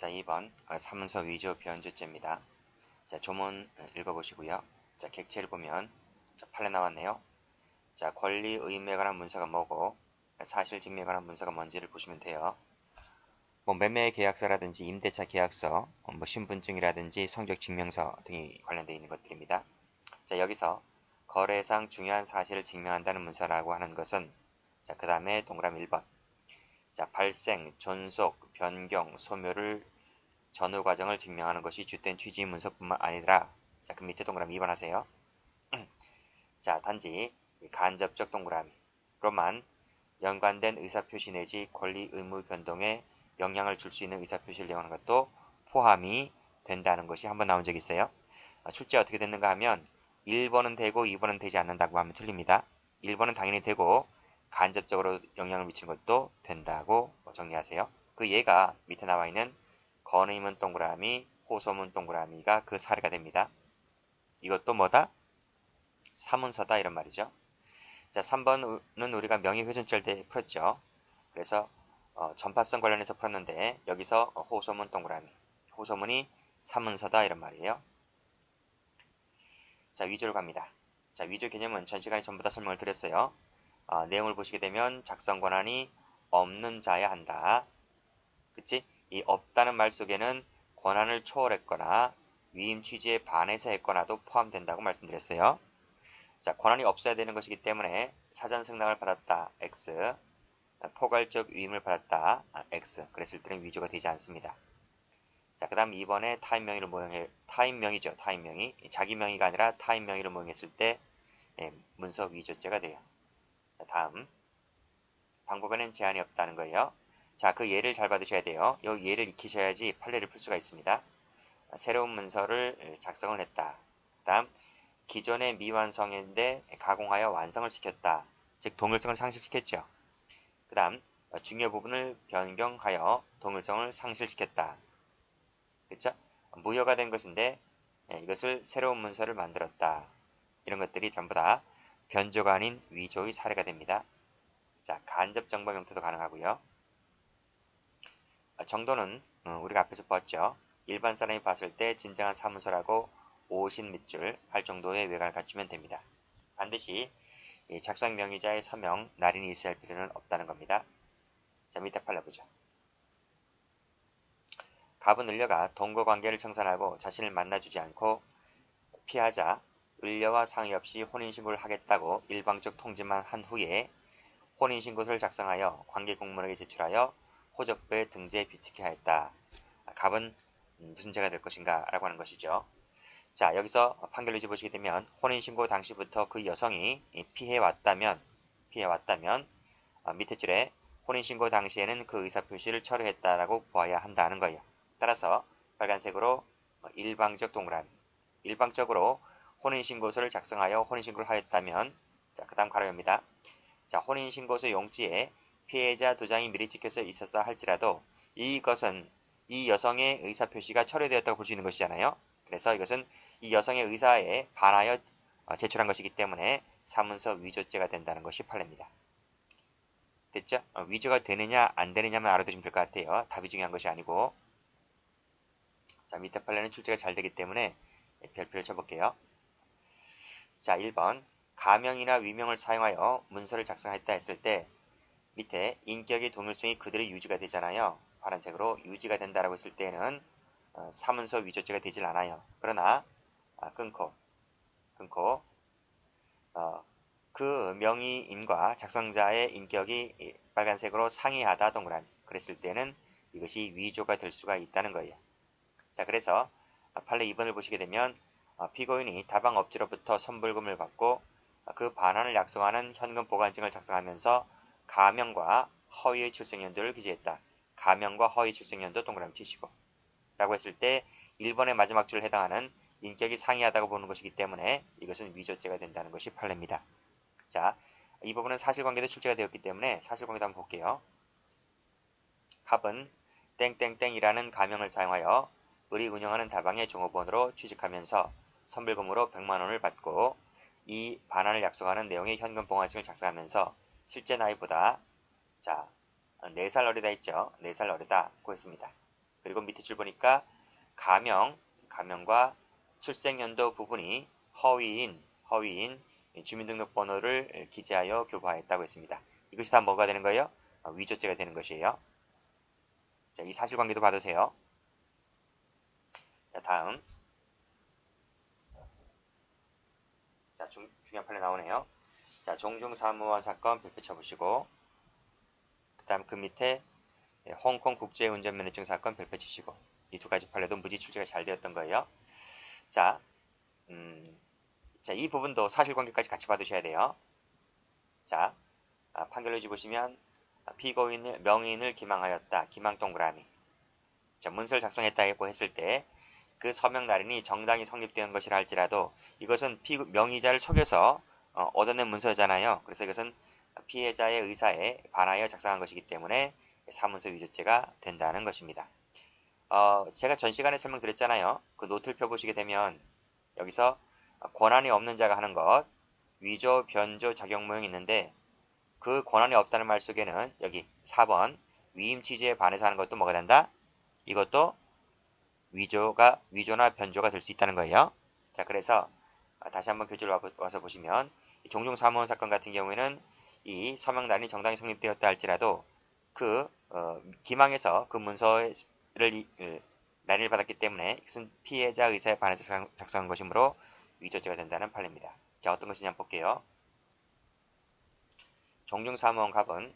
자, 2번 사문서 위조 변조죄입니다. 자, 조문 읽어보시고요. 자, 객체를 보면 자, 판례 나왔네요. 자, 권리 의무에 관한 문서가 뭐고 사실 증명에 관한 문서가 뭔지를 보시면 돼요. 뭐 매매 계약서라든지 임대차 계약서, 뭐 신분증이라든지 성적 증명서 등이 관련되어 있는 것들입니다. 자, 여기서 거래상 중요한 사실을 증명한다는 문서라고 하는 것은 자, 그 다음에 동그라미 1번. 자, 발생, 존속, 변경, 소멸을 전후 과정을 증명하는 것이 주된 취지 문서뿐만 아니라 자, 그 밑에 동그라미 2번 하세요. 자, 단지 간접적 동그라미로만 연관된 의사표시 내지 권리 의무 변동에 영향을 줄 수 있는 의사표시를 내용하는 것도 포함이 된다는 것이 한번 나온 적이 있어요. 출제 어떻게 됐는가 하면 1번은 되고 2번은 되지 않는다고 하면 틀립니다. 1번은 당연히 되고 간접적으로 영향을 미치는 것도 된다고 정리하세요. 그 예가 밑에 나와 있는 건의문 동그라미, 호소문 동그라미가 그 사례가 됩니다. 이것도 뭐다? 사문서다 이런 말이죠. 자, 3번은 우리가 명의훼손죄 때 풀었죠. 그래서 전파성 관련해서 풀었는데 여기서 호소문 동그라미, 호소문이 사문서다 이런 말이에요. 자, 위조로 갑니다. 자, 위조 개념은 전 시간에 전부 다 설명을 드렸어요. 내용을 보시게 되면 작성 권한이 없는 자야 한다. 그치? 이 없다는 말 속에는 권한을 초월했거나 위임 취지에 반해서 했거나도 포함된다고 말씀드렸어요. 자, 권한이 없어야 되는 것이기 때문에 사전 승낙을 받았다. X. 포괄적 위임을 받았다. X. 그랬을 때는 위조가 되지 않습니다. 자, 그 다음 2번에 타인 명의를 모형해, 타인 명의죠. 타인 명의. 자기 명의가 아니라 타인 명의를 모형했을 때 문서 위조죄가 돼요. 자, 다음. 방법에는 제한이 없다는 거예요. 자, 그 예를 잘 받으셔야 돼요. 이 예를 익히셔야지 판례를 풀 수가 있습니다. 새로운 문서를 작성을 했다. 그 다음 기존의 미완성인데 가공하여 완성을 시켰다. 즉 동일성을 상실시켰죠. 그 다음 중요 부분을 변경하여 동일성을 상실시켰다. 그렇죠? 무효가 된 것인데 이것을 새로운 문서를 만들었다. 이런 것들이 전부 다 변조가 아닌 위조의 사례가 됩니다. 자, 간접 정보 형태도 가능하고요. 정도는 우리가 앞에서 봤죠. 일반 사람이 봤을 때 진정한 사문서라고 오신 밑줄 할 정도의 외관을 갖추면 됩니다. 반드시 작성 명의자의 서명, 날인이 있어야 할 필요는 없다는 겁니다. 자, 밑에 판례 보죠. 갑은 을려가 동거 관계를 청산하고 자신을 만나주지 않고 피하자 을려와 상의 없이 혼인신고를 하겠다고 일방적 통지만 한 후에 혼인신고서를 작성하여 관계공무원에게 제출하여 호적부에 등재에 비치게 하였다. 갑은 무슨 죄가 될 것인가 라고 하는 것이죠. 자, 여기서 판결을 보시게 되면 혼인신고 당시부터 그 여성이 피해왔다면 밑에 줄에 혼인신고 당시에는 그 의사표시를 철회했다라고 보아야 한다는 거예요. 따라서 빨간색으로 일방적 동그라미, 일방적으로 혼인신고서를 작성하여 혼인신고를 하였다면 자, 그 다음 가로입니다. 자, 혼인신고서 용지에 피해자 도장이 미리 찍혀서 있었다 할지라도 이것은 이 여성의 의사표시가 철회되었다고 볼 수 있는 것이잖아요. 그래서 이것은 이 여성의 의사에 반하여 제출한 것이기 때문에 사문서 위조죄가 된다는 것이 판례입니다. 됐죠? 위조가 되느냐 안 되느냐만 알아두시면 될 것 같아요. 답이 중요한 것이 아니고. 자, 밑에 판례는 출제가 잘 되기 때문에 별표를 쳐볼게요. 자, 1번 가명이나 위명을 사용하여 문서를 작성했다 했을 때 밑에 인격의 동일성이 그대로 유지가 되잖아요. 파란색으로 유지가 된다라고 했을 때는 사문서 위조죄가 되질 않아요. 그러나 끊고 그 명의인과 작성자의 인격이 빨간색으로 상이하다 동그라미 그랬을 때는 이것이 위조가 될 수가 있다는 거예요. 자, 그래서 판례 2번을 보시게 되면 피고인이 다방업체로부터 선불금을 받고 그 반환을 약속하는 현금 보관증을 작성하면서 가명과 허위의 출생연도를 기재했다. 가명과 허위 출생연도 동그라미 치시고 라고 했을 때 1번의 마지막 줄에 해당하는 인격이 상이하다고 보는 것이기 때문에 이것은 위조죄가 된다는 것이 판례입니다. 자, 이 부분은 사실관계도 출제가 되었기 때문에 사실관계도 한번 볼게요. 갑은 땡땡땡이라는 가명을 사용하여 을이 운영하는 다방의 종업원으로 취직하면서 선불금으로 100만원을 받고 이 반환을 약속하는 내용의 현금 보관증을 작성하면서 실제 나이보다 자 4살 어리다 했죠. 4살 어리다고 했습니다. 그리고 밑에 줄 보니까 가명과 출생연도 부분이 허위인 주민등록번호를 기재하여 교부하였다고 했습니다. 이것이 다 뭐가 되는 거예요? 위조죄가 되는 것이에요. 자, 이 사실관계도 봐두세요. 자, 다음. 자, 중요한 판례 나오네요. 자, 종중사무원 사건 별표 쳐보시고, 그 다음 그 밑에 홍콩 국제운전면허증 사건 별표 치시고, 이 두 가지 판례도 무지 출제가 잘 되었던 거예요. 자, 이 부분도 사실관계까지 같이 봐두셔야 돼요. 자, 판결로지 보시면 피고인을 명의인을 기망하였다. 기망 동그라미. 자, 문서를 작성했다고 했을 때 그 서명 날인이 정당히 성립된 것이라 할지라도 이것은 명의자를 속여서 얻어낸 문서잖아요. 그래서 이것은 피해자의 의사에 반하여 작성한 것이기 때문에 사문서 위조죄가 된다는 것입니다. 제가 전 시간에 설명드렸잖아요. 그 노트를 펴보시게 되면 여기서 권한이 없는 자가 하는 것, 위조, 변조, 작용 모형이 있는데 그 권한이 없다는 말 속에는 여기 4번 위임 취지에 반해서 하는 것도 뭐가 된다? 이것도 위조나 변조가 될 수 있다는 거예요. 자, 그래서 다시 한번 교재로 와서 보시면 종중사무원 사건 같은 경우에는 이 서명날이 정당히 성립되었다 할지라도 그 기망에서 그 문서를 날인을 받았기 때문에 이것은 피해자 의사에 반해서 작성한 것이므로 위조죄가 된다는 판례입니다. 자, 어떤 것이냐 한번 볼게요. 종중사무원 갑은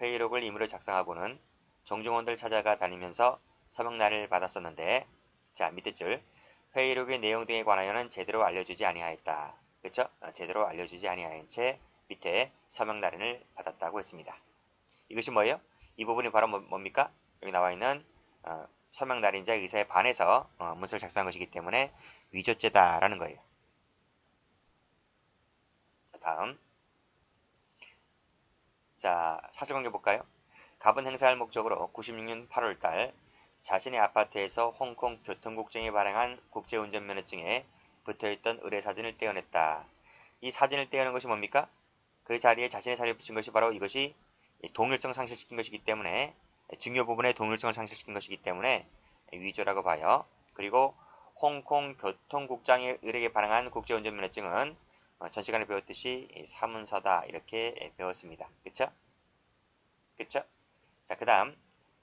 회의록을 임의로 작성하고는 종중원들 찾아가 다니면서 서명날을 받았었는데, 자, 밑에 줄 회의록의 내용 등에 관하여는 제대로 알려주지 아니하였다. 그렇죠? 제대로 알려주지 아니하인 채 밑에 서명날인을 받았다고 했습니다. 이것이 뭐예요? 이 부분이 바로 뭡니까? 여기 나와 있는 서명날인자의 의사에 반해서 문서를 작성한 것이기 때문에 위조죄다라는 거예요. 자, 다음. 자, 사실관계 볼까요? 갑은 행사할 목적으로 96년 8월달 자신의 아파트에서 홍콩 교통국장이 발행한 국제운전면허증에 붙어있던 의뢰사진을 떼어냈다. 이 사진을 떼어낸 것이 뭡니까? 그 자리에 자신의 사진을 붙인 것이 바로 이것이 동일성 상실시킨 것이기 때문에 중요 부분의 동일성을 상실시킨 것이기 때문에 위조라고 봐요. 그리고 홍콩 교통국장의 의뢰에 발행한 국제운전면허증은 전 시간에 배웠듯이 사문서다 이렇게 배웠습니다. 그쵸? 자, 그 다음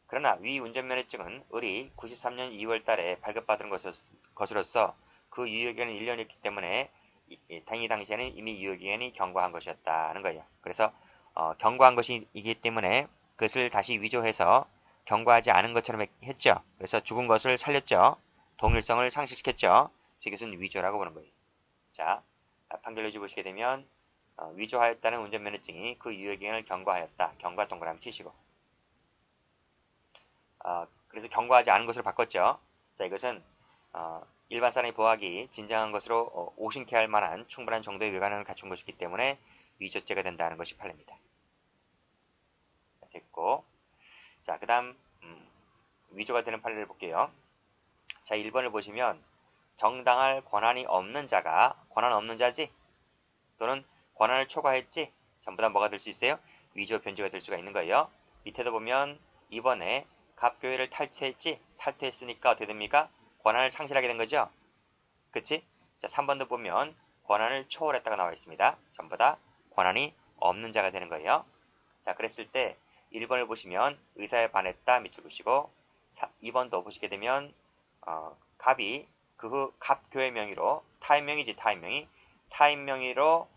그러나 위 운전면허증은 을이 93년 2월 달에 발급받은 것으로서 그 유효기간은 1년이었기 때문에 당시에는 이미 유효기간이 경과한 것이었다는 거예요. 그래서 경과한 것이기 때문에 그것을 다시 위조해서 경과하지 않은 것처럼 했죠. 그래서 죽은 것을 살렸죠. 동일성을 상실시켰죠. 그래서 이것은 위조라고 보는 거예요. 자, 판결로지 보시게 되면 위조하였다는 운전면허증이 그 유효기간을 경과하였다. 경과 동그라미 치시고 그래서 경과하지 않은 것으로 바꿨죠. 자, 이것은 일반 사람이 보아하기 진정한 것으로 오신케 할 만한 충분한 정도의 외관을 갖춘 것이기 때문에 위조죄가 된다는 것이 판례입니다. 됐고, 자, 그 다음 위조가 되는 판례를 볼게요. 자, 1번을 보시면 정당할 권한이 없는 자가 권한 없는 자지 또는 권한을 초과했지 전부 다 뭐가 될 수 있어요? 위조 변조가 될 수가 있는 거예요. 밑에도 보면 2번에 갑교회를 탈퇴했으니까 어떻게 됩니까? 권한을 상실하게 된 거죠. 그치? 자, 3번도 보면 권한을 초월했다가 나와 있습니다. 전부 다 권한이 없는 자가 되는 거예요. 자, 그랬을 때 1번을 보시면 의사에 반했다 밑줄 보시고 2번도 보시게 되면 갑이 그 후 갑교회 명의로 타인 명의로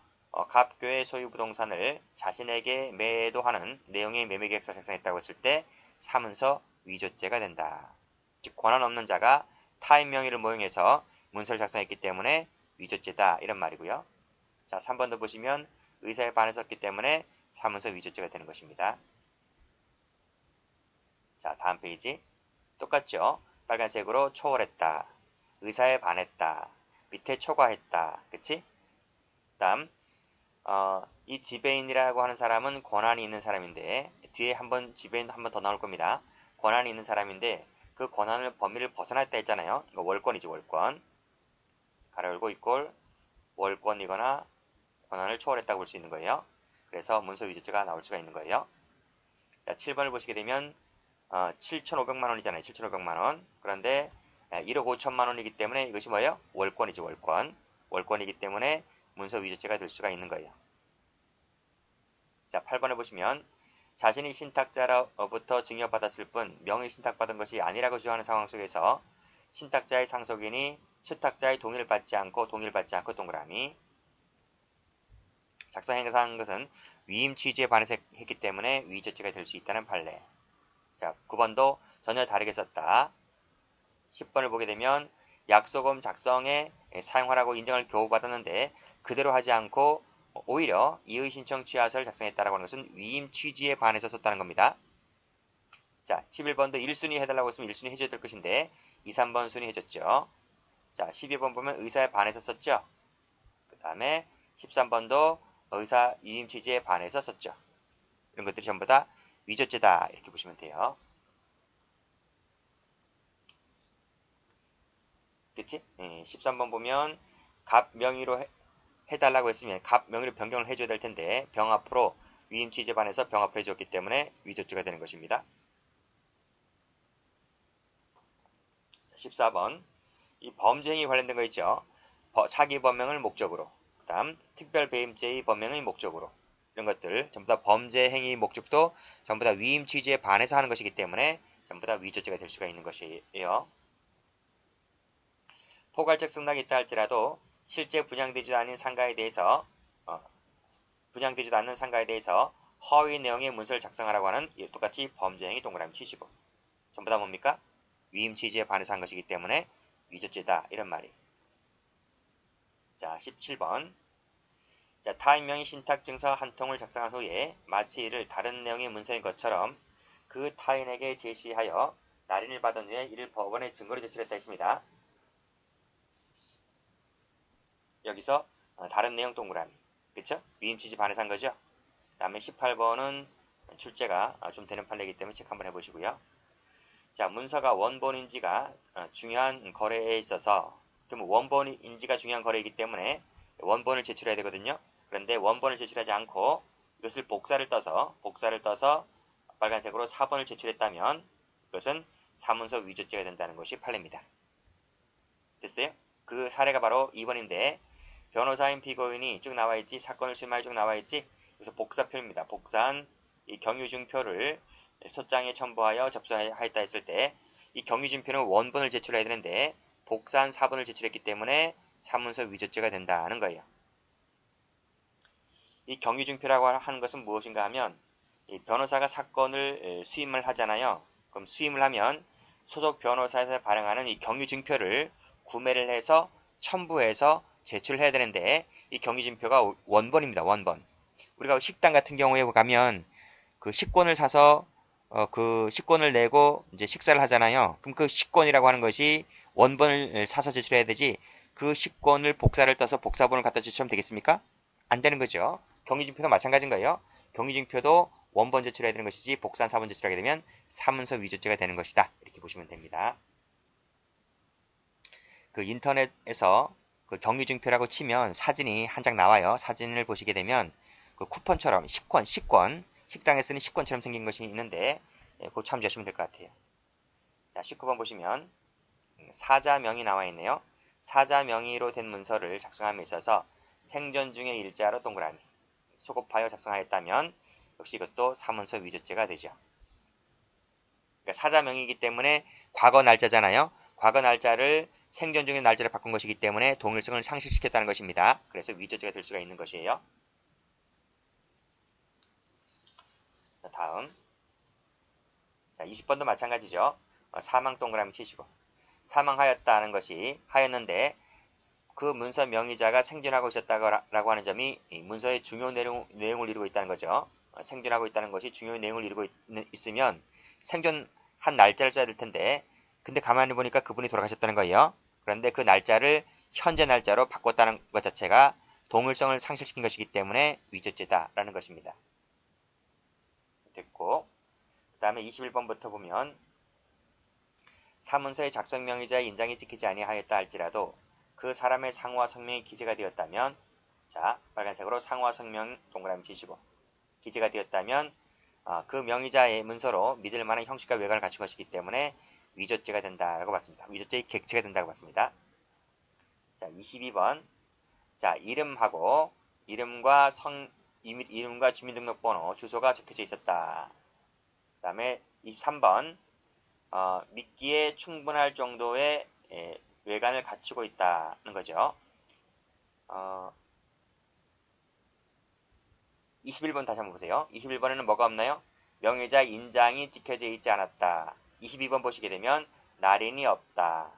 갑교회 소유 부동산을 자신에게 매도하는 내용의 매매계약서를 작성했다고 했을 때 사문서 위조죄가 된다. 즉 권한 없는 자가 타인 명의를 모용해서 문서를 작성했기 때문에 위조죄다 이런 말이고요. 자, 3번도 보시면 의사에 반했었기 때문에 사문서 위조죄가 되는 것입니다. 자, 다음 페이지 똑같죠? 빨간색으로 초월했다. 의사에 반했다. 밑에 초과했다. 그치? 다음 이 지배인이라고 하는 사람은 권한이 있는 사람인데 뒤에 한번 지배인 한 번 더 나올 겁니다. 권한이 있는 사람인데 그 권한을 범위를 벗어났다 했잖아요. 이거 월권이지 월권. 가로 열고 이꼴 월권이거나 권한을 초월했다고 볼 수 있는 거예요. 그래서 문서 위조죄가 나올 수가 있는 거예요. 자, 7번을 보시게 되면 7,500만 원이잖아요. 7,500만 원. 그런데 1억 5천만 원이기 때문에 이것이 뭐예요? 월권이죠. 월권. 월권이기 때문에 문서 위조죄가 될 수가 있는 거예요. 자, 8번에 보시면 자신이 신탁자로부터 증여받았을 뿐 명의 신탁받은 것이 아니라고 주장하는 상황 속에서 신탁자의 상속인이 수탁자의 동의를 받지 않고 동그라미. 작성 행사한 것은 위임 취지에 반해서 했기 때문에 위조죄가 될 수 있다는 판례. 자, 9번도 전혀 다르게 썼다. 10번을 보게 되면 약속음 작성에 사용하라고 인정을 겨우 받았는데 그대로 하지 않고 오히려 이의 신청 취하서를 작성했다라고 하는 것은 위임 취지에 반해서 썼다는 겁니다. 자, 11번도 1순위 해달라고 했으면 1순위 해줘야 될 것인데 2, 3번 순위 해줬죠. 자, 12번 보면 의사에 반해서 썼죠. 그 다음에 13번도 의사 위임 취지에 반해서 썼죠. 이런 것들이 전부 다 위조죄다 이렇게 보시면 돼요. 그치? 13번 보면 갑 명의로 해달라고 했으면 갑 명의로 변경을 해줘야 될 텐데 병 앞으로 위임 취지에 반해서 병 앞으로 해줬기 때문에 위조죄가 되는 것입니다. 14번 이 범죄 행위 관련된 거 있죠. 사기 범행을 목적으로 그 다음 특별배임죄의 범행의 목적으로 이런 것들 전부 다 범죄 행위 목적도 전부 다 위임 취지에 반해서 하는 것이기 때문에 전부 다 위조죄가 될 수가 있는 것이에요. 포괄적 승낙이 있다 할지라도 실제 분양되지도 않은 상가에 대해서 허위 내용의 문서를 작성하라고 하는 똑같이 범죄 행위 동그라미 치시고 전부 다 뭡니까? 위임 취지에 반해서 한 것이기 때문에 위조죄다 이런 말이. 자, 17번. 자, 타인 명의 신탁증서 한 통을 작성한 후에 마치 이를 다른 내용의 문서인 것처럼 그 타인에게 제시하여 날인을 받은 후에 이를 법원에 증거로 제출했다 했습니다. 여기서 다른 내용 동그라미. 그쵸? 위임 취지 반해서 한 거죠? 그 다음에 18번은 출제가 좀 되는 판례이기 때문에 체크 한번 해보시고요. 자, 문서가 원본인지가 중요한 거래에 있어서 그럼 원본인지가 중요한 거래이기 때문에 원본을 제출해야 되거든요. 그런데 원본을 제출하지 않고 이것을 복사를 떠서 빨간색으로 4번을 제출했다면 이것은 사문서 위조죄가 된다는 것이 판례입니다. 됐어요? 그 사례가 바로 2번인데 변호사인 피고인이 쭉 나와있지 사건을 수임하여 쭉 나와있지 그래서 복사표입니다. 복사한 이 경유증표를 소장에 첨부하여 접수하였다 했을 때 이 경유증표는 원본을 제출해야 되는데 복사한 4번을 제출했기 때문에 사문서 위조죄가 된다는 거예요. 이 경유증표라고 하는 것은 무엇인가 하면 이 변호사가 사건을 수임을 하잖아요. 그럼 수임을 하면 소속 변호사에서 발행하는 이 경유증표를 구매를 해서 첨부해서 제출을 해야 되는데 이 경유증표가 원본입니다. 원본. 우리가 식당 같은 경우에 가면 그 식권을 사서 그 식권을 내고 이제 식사를 하잖아요. 그럼 그 식권이라고 하는 것이 원본을 사서 제출해야 되지 그 식권을 복사를 떠서 복사본을 갖다 제출하면 되겠습니까? 안 되는 거죠. 경위증표도 마찬가지인 거예요. 경위증표도 원본 제출해야 되는 것이지 복사한 4번 제출하게 되면 사문서 위조죄가 되는 것이다. 이렇게 보시면 됩니다. 그 인터넷에서 그 경위증표라고 치면 사진이 한 장 나와요. 사진을 보시게 되면 그 쿠폰처럼 식권, 식당에 쓰는 식권처럼 생긴 것이 있는데 그거 참조하시면 될 것 같아요. 자, 19번 보시면 사자 명의 나와 있네요. 사자 명의로 된 문서를 작성함에 있어서 생전 중의 일자로 동그라미 소급하여 작성하였다면 역시 이것도 사문서 위조죄가 되죠. 그러니까 사자 명의이기 때문에 과거 날짜잖아요. 과거 날짜를 생전 중의 날짜로 바꾼 것이기 때문에 동일성을 상실시켰다는 것입니다. 그래서 위조죄가 될 수가 있는 것이에요. 자, 다음. 자, 20번도 마찬가지죠. 사망 동그라미 치시고. 사망하였다는 것이 하였는데 그 문서 명의자가 생존하고 있었다고 하는 점이 이 문서의 중요 내용을 이루고 있다는 거죠. 생존하고 있다는 것이 중요 내용을 이루고 있으면 생존한 날짜를 써야 될 텐데 근데 가만히 보니까 그분이 돌아가셨다는 거예요. 그런데 그 날짜를 현재 날짜로 바꿨다는 것 자체가 동일성을 상실시킨 것이기 때문에 위조죄다라는 것입니다. 됐고 그 다음에 21번부터 보면 사문서의 작성 명의자의 인장이 찍히지 아니하였다 할지라도 그 사람의 상호와 성명이 기재가 되었다면 자 빨간색으로 상호와 성명 동그라미 치시고 기재가 되었다면 그 명의자의 문서로 믿을 만한 형식과 외관을 갖춘 것이기 때문에 위조죄가 된다라고 봤습니다. 위조죄의 객체가 된다고 봤습니다. 자, 22번. 자, 이름과 주민등록번호, 주소가 적혀져 있었다. 그 다음에 23번. 믿기에 충분할 정도의 외관을 갖추고 있다는 거죠. 21번 다시 한번 보세요. 21번에는 뭐가 없나요? 명의자 인장이 찍혀져 있지 않았다. 22번 보시게 되면 날인이 없다.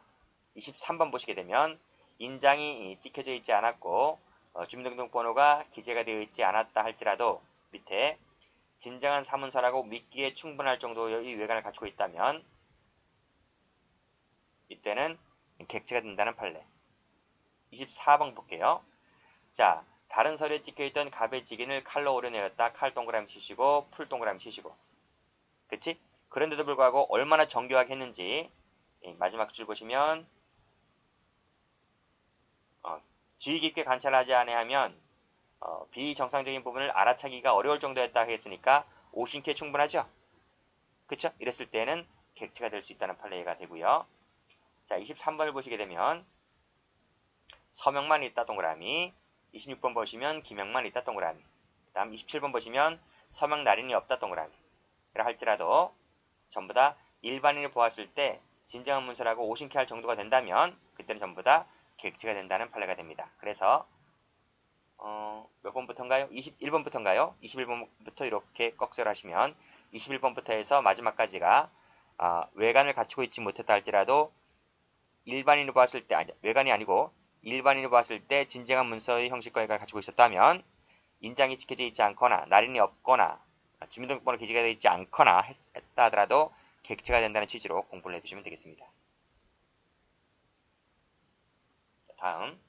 23번 보시게 되면 인장이 찍혀져 있지 않았고 주민등록번호가 기재가 되어 있지 않았다 할지라도 밑에 진정한 사문서라고 믿기에 충분할 정도의 외관을 갖추고 있다면 이때는 객체가 된다는 판례. 24번 볼게요. 자, 다른 서류에 찍혀있던 갑의 직인을 칼로 오려내었다. 칼 동그라미 치시고 풀 동그라미 치시고. 그치? 그런데도 불구하고 얼마나 정교하게 했는지 마지막 줄 보시면 주의 깊게 관찰하지 아니하면 비정상적인 부분을 알아차기가 어려울 정도였다 했으니까 오신케 충분하죠? 그쵸? 이랬을 때는 객체가 될 수 있다는 판례가 되고요. 자, 23번을 보시게 되면 서명만 있다 동그라미, 26번 보시면 기명만 있다 동그라미, 그 다음 27번 보시면 서명 날인이 없다 동그라미. 이라 할지라도 전부 다 일반인이 보았을 때 진정한 문서라고 오신케 할 정도가 된다면 그때는 전부 다 객체가 된다는 판례가 됩니다. 그래서 몇 번부터인가요? 21번부터인가요? 21번부터 이렇게 꺽쇠를 하시면 21번부터 해서 마지막까지가 외관을 갖추고 있지 못했다 할지라도 일반인이 보았을 때, 외관이 아니고 일반인이 보았을 때 진정한 문서의 형식과 외관을 갖추고 있었다면 인장이 찍혀져 있지 않거나 날인이 없거나 주민등록번호 기재가 되어 있지 않거나 했다 하더라도 객체가 된다는 취지로 공부를 해두시면 되겠습니다. 자, 다음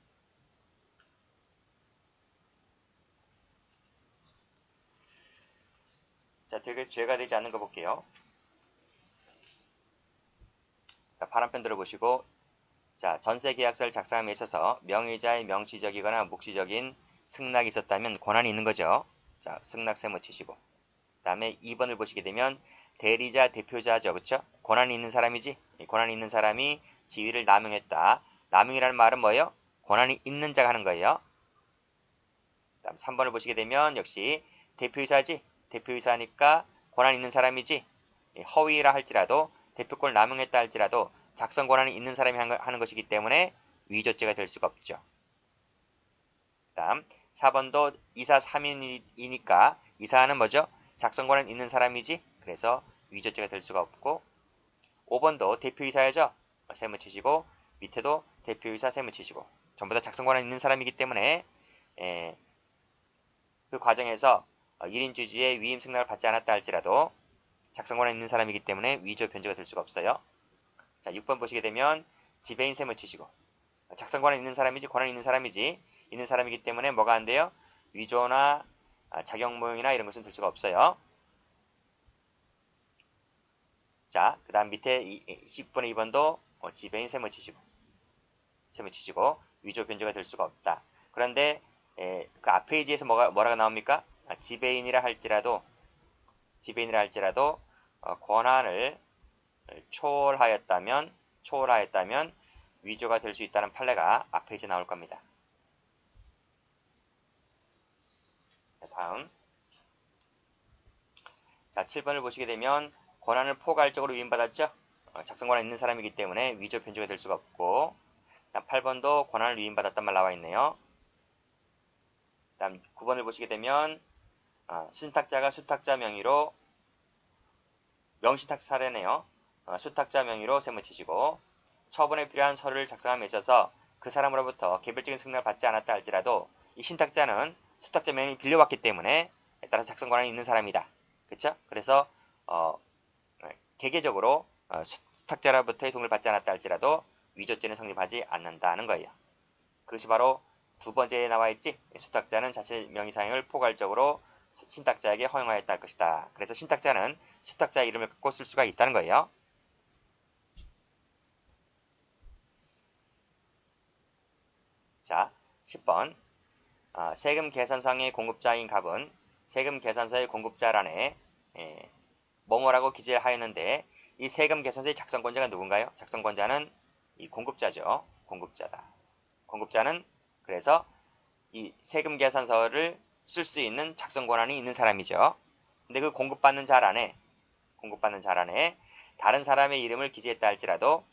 자, 되게 죄가 되지 않는 거 볼게요. 자, 파란펜 들어보시고 자, 전세계약서를 작성함에 있어서 명의자의 명시적이거나 묵시적인 승낙이 있었다면 권한이 있는 거죠. 자, 승낙 세모 치시고 그 다음에 2번을 보시게 되면 대리자, 대표자죠. 그쵸? 권한이 있는 사람이지? 권한이 있는 사람이 지위를 남용했다. 남용이라는 말은 뭐예요? 권한이 있는 자가 하는 거예요. 그 다음 3번을 보시게 되면 역시 대표이사지? 대표이사니까 권한 있는 사람이지? 허위라 할지라도 대표권을 남용했다 할지라도 작성 권한이 있는 사람이 하는 것이기 때문에 위조죄가 될 수가 없죠. 그 다음 4번도 이사 3인이니까 이사는 뭐죠? 작성 권한 있는 사람이지? 그래서 위조죄가 될 수가 없고 5번도 대표이사야죠? 세무 치시고 밑에도 대표이사 세무 치시고 전부 다 작성 권한 있는 사람이기 때문에 그 과정에서 1인 주주의 위임 승낙을 받지 않았다 할지라도 작성 권한 있는 사람이기 때문에 위조 변조가 될 수가 없어요. 자, 6번 보시게 되면 지배인 세무 치시고 작성 권한 있는 사람이지 권한 있는 사람이기 때문에 뭐가 안 돼요? 위조나 자격모형이나 이런 것은 될 수가 없어요. 자, 그 다음 밑에 10번에 2번도 지배인 세무 치시고 위조 변조가 될 수가 없다. 그런데 그 앞 페이지에서 뭐라고 나옵니까? 지배인이라 할지라도 권한을 초월하였다면 위조가 될 수 있다는 판례가 앞 페이지에 나올 겁니다. 다음 자 7번을 보시게 되면 권한을 포괄적으로 위임받았죠. 작성 권한 있는 사람이기 때문에 위조 변조가 될 수가 없고 8번도 권한을 위임받았단 말 나와 있네요. 다음 9번을 보시게 되면 수탁자가 수탁자 명의로 명시탁 사례네요. 수탁자 명의로 세무 치시고 처분에 필요한 서류를 작성함에 있어서 그 사람으로부터 개별적인 승낙을 받지 않았다 할지라도 이 신탁자는 수탁자 명의를 빌려왔기 때문에 따라서 작성 권한이 있는 사람이다. 그쵸? 그래서 개개적으로 수탁자로부터의 동의를 받지 않았다 할지라도 위조죄는 성립하지 않는다는 거예요. 그것이 바로 두 번째에 나와 있지. 수탁자는 자신의 명의 사용을 포괄적으로 신탁자에게 허용하였다 할 것이다. 그래서 신탁자는 수탁자의 이름을 갖고 쓸 수가 있다는 거예요. 자, 10번 세금 계산상의 공급자인 갑은 세금 계산서의 공급자란에 뭐뭐라고 기재를 하였는데 이 세금 계산서의 작성권자가 누군가요? 작성권자는 이 공급자죠. 공급자다. 공급자는 그래서 이 세금 계산서를 쓸 수 있는 작성 권한이 있는 사람이죠. 근데 그 공급받는 잘 안에 다른 사람의 이름을 기재했다 할지라도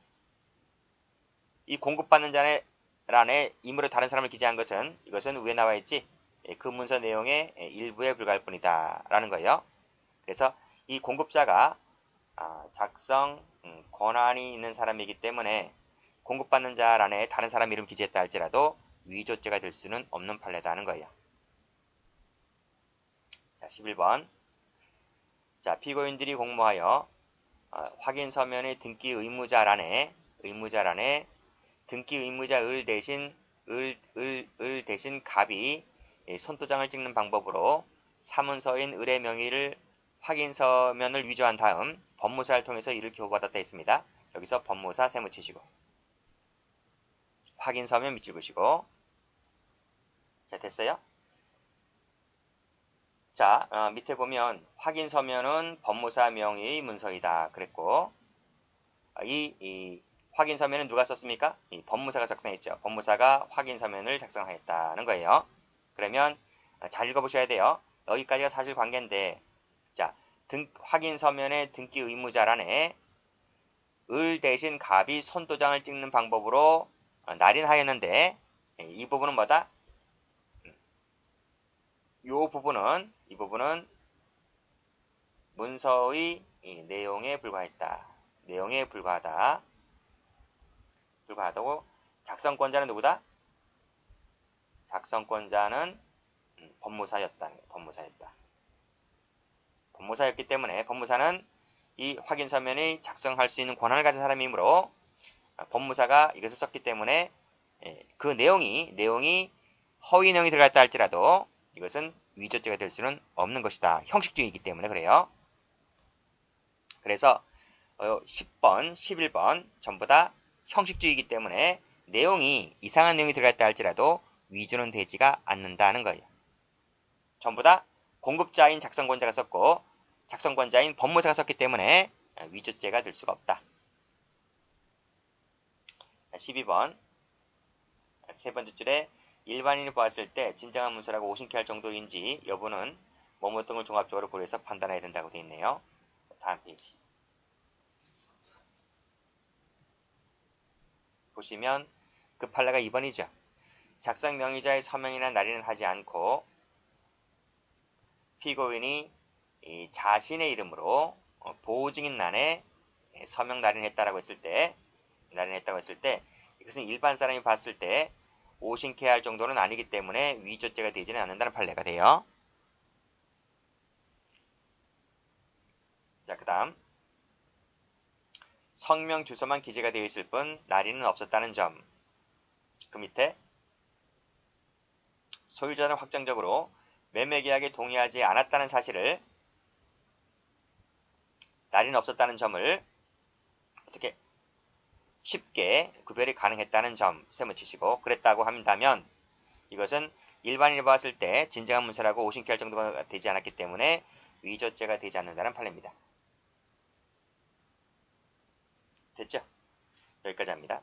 이 공급받는 자란에 임으로 다른 사람을 기재한 것은 이것은 위에 나와 있지 그 문서 내용의 일부에 불과할 뿐이다 라는 거예요. 그래서 이 공급자가 작성 권한이 있는 사람이기 때문에 공급받는 자란에 다른 사람 이름 기재했다 할지라도 위조죄가 될 수는 없는 판례다 하는 거예요. 자, 11번. 자, 피고인들이 공모하여 확인 서면의 등기 의무자란에 등기 의무자 을 대신 갑이 손도장을 찍는 방법으로 사문서인 을의 명의를 확인 서면을 위조한 다음 법무사를 통해서 이를 교부받았다 했습니다. 여기서 법무사 세무 치시고 확인 서면 밑줄 그시고 자, 됐어요? 자, 밑에 보면 확인 서면은 법무사 명의의 문서이다 그랬고 이 확인 서면은 누가 썼습니까? 이 법무사가 작성했죠. 법무사가 확인 서면을 작성하였다는 거예요. 그러면 잘 읽어보셔야 돼요. 여기까지가 사실 관계인데 자, 확인 서면의 등기 의무자란에 을 대신 갑이 손도장을 찍는 방법으로 날인하였는데 이 부분은 뭐다? 이 부분은 문서의 내용에 불과했다. 내용에 불과하다고 작성권자는 누구다? 작성권자는 법무사였다. 법무사였기 때문에 법무사는 이 확인 서면이 작성할 수 있는 권한을 가진 사람이므로 법무사가 이것을 썼기 때문에 그 내용이 허위 내용이 들어갔다 할지라도 이것은 위조죄가 될 수는 없는 것이다. 형식주의이기 때문에 그래요. 그래서 10번, 11번 전부 다 형식주의이기 때문에 이상한 내용이 들어갔다 할지라도 위조는 되지가 않는다는 거예요. 전부 다 공급자인 작성권자가 썼고 작성권자인 법무사가 썼기 때문에 위조죄가 될 수가 없다. 12번 세 번째 줄에 일반인이 보았을 때 진정한 문서라고 오심케 할 정도인지 여부는 뭐뭐 등을 종합적으로 고려해서 판단해야 된다고 되어 있네요. 다음 페이지 보시면 그 판례가 2번이죠. 작성 명의자의 서명이나 날인은 하지 않고 피고인이 자신의 이름으로 보호증인란에 서명 날인했다고 했을 때 이것은 일반 사람이 봤을 때 오심케 할 정도는 아니기 때문에 위조죄가 되지는 않는다는 판례가 돼요. 자, 그 다음 성명 주소만 기재가 되어 있을 뿐 날인은 없었다는 점. 그 밑에 소유자는 확정적으로 매매계약에 동의하지 않았다는 사실을 날인은 없었다는 점을 어떻게 쉽게 구별이 가능했다는 점 세무치시고 그랬다고 한다면 이것은 일반인이 봤을 때 진정한 문서라고 오심케 할 정도가 되지 않았기 때문에 위조죄가 되지 않는다는 판례입니다. 됐죠? 여기까지 합니다.